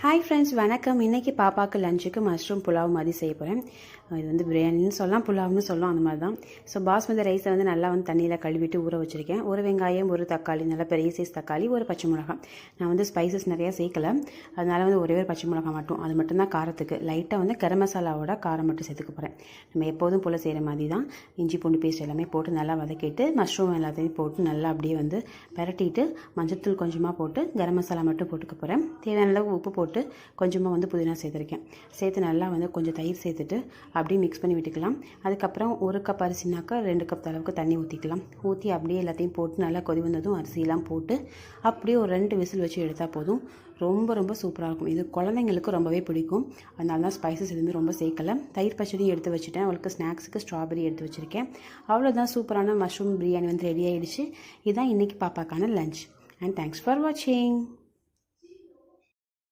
Hi friends, வணக்கம். இன்றைக்கி பாப்பாவுக்கு லஞ்சுக்கு மஷ்ரூம் புலாவ் மாதிரி செய்ய போகிறேன். இது வந்து பிரியாணின்னு சொல்லலாம், புலாவ்னு சொல்லலாம், அந்த மாதிரி தான். ஸோ பாஸ்மதி ரைஸை வந்து நல்லா வந்து தண்ணியில் கழுவிட்டு ஊற வச்சுருக்கேன். ஒரு வெங்காயம், ஒரு தக்காளி, நல்லா பெரிய சைஸ் தக்காளி, ஒரு பச்சை மிளகாய். நான் வந்து ஸ்பைசஸ் நிறையா சேர்க்கலை, அதனால் வந்து ஒரே ஒரு பச்சை மிளகாய் மட்டும், அது மட்டும்தான் காரத்துக்கு. லைட்டாக வந்து கரம் மசாலாவோட காரம் மட்டும் சேர்த்துக்க போகிறேன். நம்ம எப்போதும் போல் செய்கிற மாதிரி தான். இஞ்சி பூண்டு பேஸ்ட் எல்லாமே போட்டு நல்லா வதக்கிட்டு மஷ்ரூம் எல்லாத்தையும் போட்டு நல்லா அப்படியே வந்து பரட்டிட்டு மஞ்சள்தூள் கொஞ்சமாக போட்டு கரம் மசாலா மட்டும் போட்டுக்க போகிறேன். தேவையான அளவு உப்பு போட்டு கொஞ்சமாக வந்து புதினா சேர்த்துருக்கேன். சேர்த்து நல்லா வந்து கொஞ்சம் தயிர் சேர்த்துட்டு அப்படியே மிக்ஸ் பண்ணி விட்டுக்கலாம். அதுக்கப்புறம் 1 கப் அரிசினாக்கா 2 கப் அளவுக்கு தண்ணி ஊற்றிக்கலாம். ஊற்றி அப்படியே எல்லாத்தையும் போட்டு நல்லா கொதி வந்ததும் அரிசியெல்லாம் போட்டு அப்படியே ஒரு 2 விசில் வச்சு எடுத்தால் போதும். ரொம்ப ரொம்ப சூப்பராக இருக்கும். இது குழந்தைங்களுக்கு ரொம்பவே பிடிக்கும். அதனால தான் ஸ்பைசஸ் எதுவுமே ரொம்ப சேர்க்கலை. தயிர் பச்சடி எடுத்து வச்சுட்டேன். அவளுக்கு ஸ்நாக்ஸுக்கு ஸ்ட்ராபெரி எடுத்து வச்சுருக்கேன். அவ்வளோதான், சூப்பரான மஷ்ரூம் பிரியாணி வந்து ரெடி ஆகிடுச்சு. இதுதான் இன்றைக்கி பாப்பாக்கான லஞ்ச். அண்ட் தேங்க்ஸ் ஃபார் வாட்சிங்.